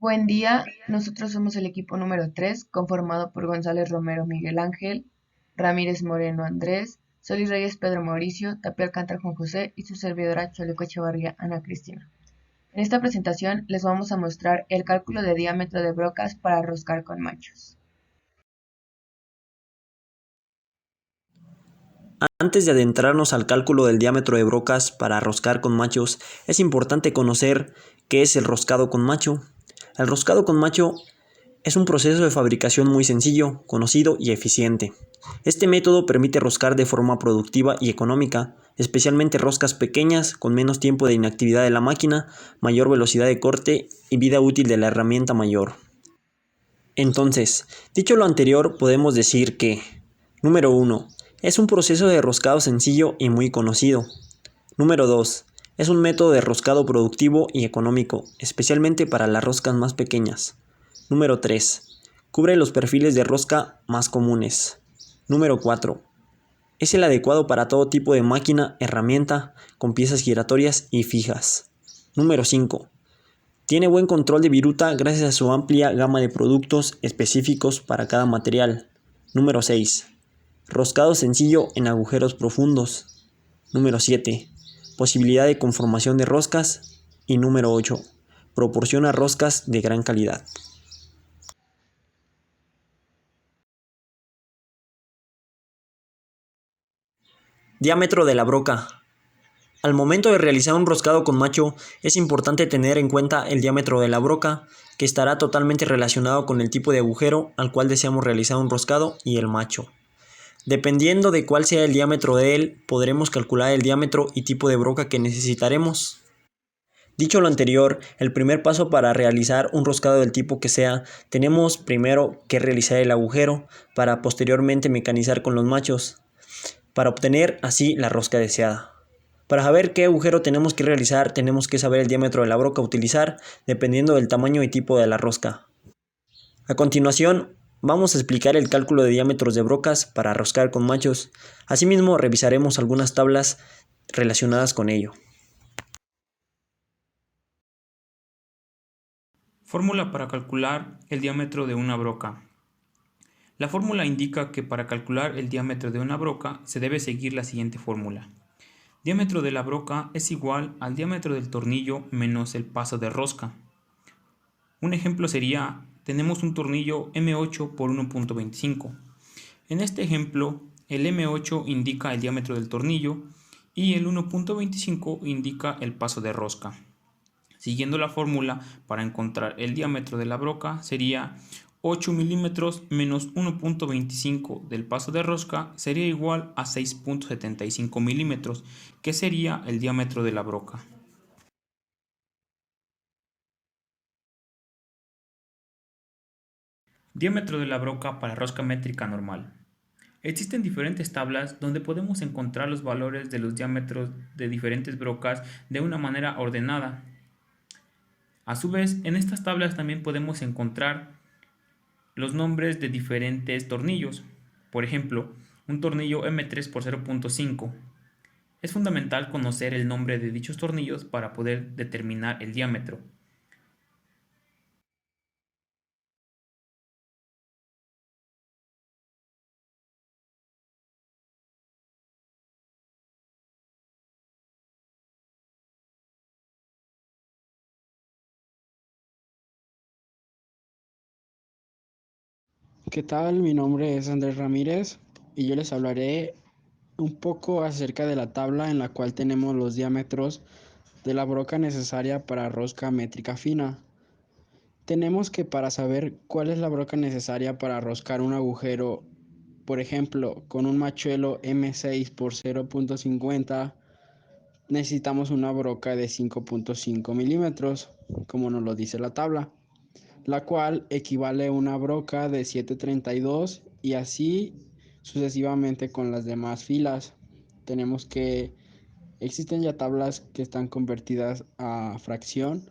Buen día, nosotros somos el equipo número 3, conformado por González Romero Miguel Ángel, Ramírez Moreno Andrés, Solís Reyes Pedro Mauricio, Tapia Alcántara Juan José y su servidora Chaleco Echevarría Ana Cristina. En esta presentación les vamos a mostrar el cálculo de diámetro de brocas para roscar con machos. Antes de adentrarnos al cálculo del diámetro de brocas para roscar con machos, es importante conocer qué es el roscado con macho. El roscado con macho es un proceso de fabricación muy sencillo, conocido y eficiente. Este método permite roscar de forma productiva y económica, especialmente roscas pequeñas con menos tiempo de inactividad de la máquina, mayor velocidad de corte y vida útil de la herramienta mayor. Entonces, dicho lo anterior, podemos decir que: número 1. Es un proceso de roscado sencillo y muy conocido. Número 2. Es un método de roscado productivo y económico, especialmente para las roscas más pequeñas. Número 3. Cubre los perfiles de rosca más comunes. Número 4. Es el adecuado para todo tipo de máquina, herramienta, con piezas giratorias y fijas. Número 5. Tiene buen control de viruta gracias a su amplia gama de productos específicos para cada material. Número 6. Roscado sencillo en agujeros profundos. Número 7. Posibilidad de conformación de roscas. Y número 8. Proporciona roscas de gran calidad. Diámetro de la broca. Al momento de realizar un roscado con macho, es importante tener en cuenta el diámetro de la broca, que estará totalmente relacionado con el tipo de agujero al cual deseamos realizar un roscado y el macho. Dependiendo de cuál sea el diámetro de él, podremos calcular el diámetro y tipo de broca que necesitaremos. Dicho lo anterior, el primer paso para realizar un roscado del tipo que sea, tenemos primero que realizar el agujero para posteriormente mecanizar con los machos, para obtener así la rosca deseada. Para saber qué agujero tenemos que realizar, tenemos que saber el diámetro de la broca a utilizar, dependiendo del tamaño y tipo de la rosca. A continuación, vamos a explicar el cálculo de diámetros de brocas para roscar con machos. Asimismo, revisaremos algunas tablas relacionadas con ello. Fórmula para calcular el diámetro de una broca. La fórmula indica que para calcular el diámetro de una broca se debe seguir la siguiente fórmula. Diámetro de la broca es igual al diámetro del tornillo menos el paso de rosca. Un ejemplo sería, tenemos un tornillo M8 por 1.25. En este ejemplo, el M8 indica el diámetro del tornillo y el 1.25 indica el paso de rosca. Siguiendo la fórmula, para encontrar el diámetro de la broca sería 8 milímetros menos 1.25 del paso de rosca sería igual a 6.75 milímetros, que sería el diámetro de la broca. Diámetro de la broca para rosca métrica normal. Existen diferentes tablas donde podemos encontrar los valores de los diámetros de diferentes brocas de una manera ordenada. A su vez, en estas tablas también podemos encontrar los nombres de diferentes tornillos. Por ejemplo, un tornillo M3 por 0.5. Es fundamental conocer el nombre de dichos tornillos para poder determinar el diámetro. ¿Qué tal? Mi nombre es Andrés Ramírez y yo les hablaré un poco acerca de la tabla en la cual tenemos los diámetros de la broca necesaria para rosca métrica fina. Tenemos que, para saber cuál es la broca necesaria para roscar un agujero, por ejemplo, con un machuelo M6 por 0.50, necesitamos una broca de 5.5 milímetros, como nos lo dice la tabla, la cual equivale a una broca de 7.32 y así sucesivamente con las demás filas. Tenemos que existen ya tablas que están convertidas a fracción,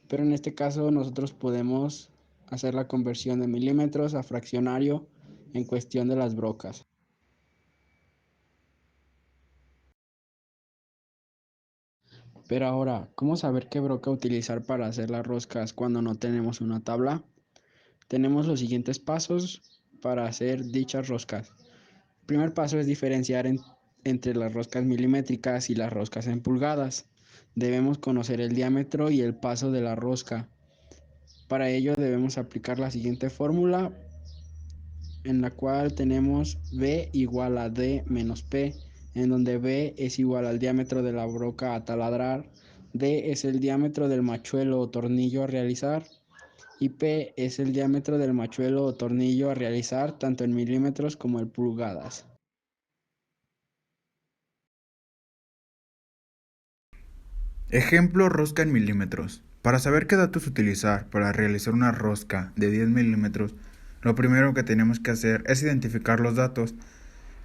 pero en este caso nosotros podemos hacer la conversión de milímetros a fraccionario en cuestión de las brocas. Pero ahora, ¿cómo saber qué broca utilizar para hacer las roscas cuando no tenemos una tabla? Tenemos los siguientes pasos para hacer dichas roscas. El primer paso es diferenciar entre las roscas milimétricas y las roscas en pulgadas. Debemos conocer el diámetro y el paso de la rosca. Para ello debemos aplicar la siguiente fórmula en la cual tenemos B igual a D menos P, en donde B es igual al diámetro de la broca a taladrar, D es el diámetro del machuelo o tornillo a realizar y P es el diámetro del machuelo o tornillo a realizar tanto en milímetros como en pulgadas. Ejemplo, rosca en milímetros. Para saber qué datos utilizar para realizar una rosca de 10 milímetros, lo primero que tenemos que hacer es identificar los datos,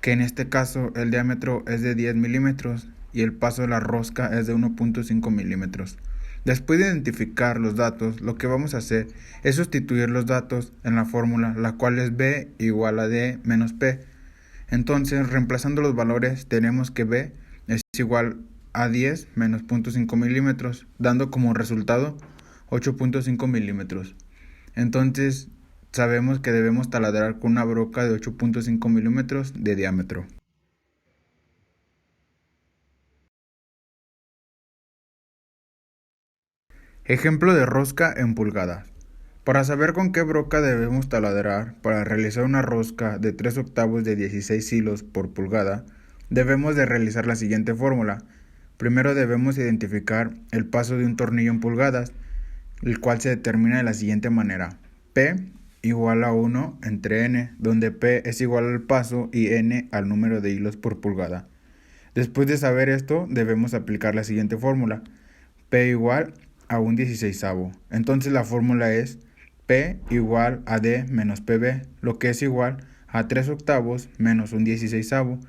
que en este caso el diámetro es de 10 milímetros y el paso de la rosca es de 1.5 milímetros. Después de identificar los datos, lo que vamos a hacer es sustituir los datos en la fórmula, la cual es B igual a D menos P. Entonces, reemplazando los valores, tenemos que B es igual a 10 menos 0.5 milímetros, dando como resultado 8.5 milímetros. Entonces, sabemos que debemos taladrar con una broca de 8.5 milímetros de diámetro. Ejemplo de rosca en pulgadas. Para saber con qué broca debemos taladrar para realizar una rosca de 3 octavos de 16 hilos por pulgada, debemos de realizar la siguiente fórmula. Primero debemos identificar el paso de un tornillo en pulgadas, el cual se determina de la siguiente manera. P igual a 1 entre N, donde P es igual al paso y N al número de hilos por pulgada. Después de saber esto, debemos aplicar la siguiente fórmula. P igual a un 16avo. Entonces la fórmula es P igual a D menos PB, lo que es igual a 3 octavos menos un 16avo,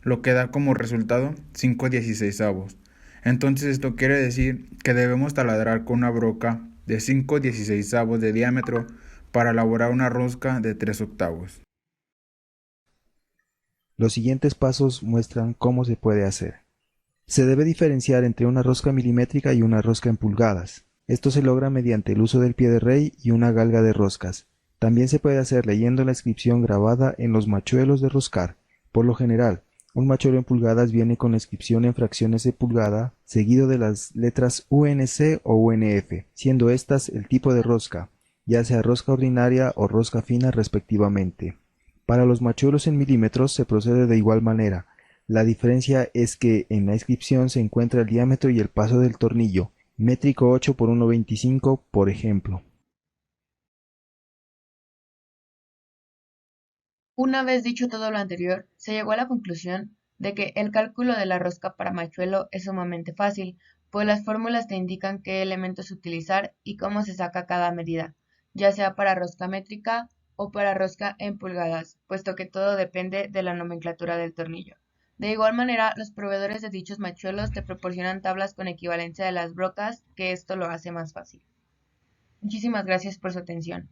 lo que da como resultado 5 16avos. Entonces esto quiere decir que debemos taladrar con una broca de 5 16avos de diámetro para elaborar una rosca de 3 octavos. Los siguientes pasos muestran cómo se puede hacer. Se debe diferenciar entre una rosca milimétrica y una rosca en pulgadas. Esto se logra mediante el uso del pie de rey y una galga de roscas. También se puede hacer leyendo la inscripción grabada en los machuelos de roscar. Por lo general, un machuelo en pulgadas viene con la inscripción en fracciones de pulgada, seguido de las letras UNC o UNF, siendo estas el tipo de rosca, ya sea rosca ordinaria o rosca fina respectivamente. Para los machuelos en milímetros se procede de igual manera. La diferencia es que en la inscripción se encuentra el diámetro y el paso del tornillo, métrico 8 por 1.25, por ejemplo. Una vez dicho todo lo anterior, se llegó a la conclusión de que el cálculo de la rosca para machuelo es sumamente fácil, pues las fórmulas te indican qué elementos utilizar y cómo se saca cada medida, ya sea para rosca métrica o para rosca en pulgadas, puesto que todo depende de la nomenclatura del tornillo. De igual manera, los proveedores de dichos machuelos te proporcionan tablas con equivalencia de las brocas, que esto lo hace más fácil. Muchísimas gracias por su atención.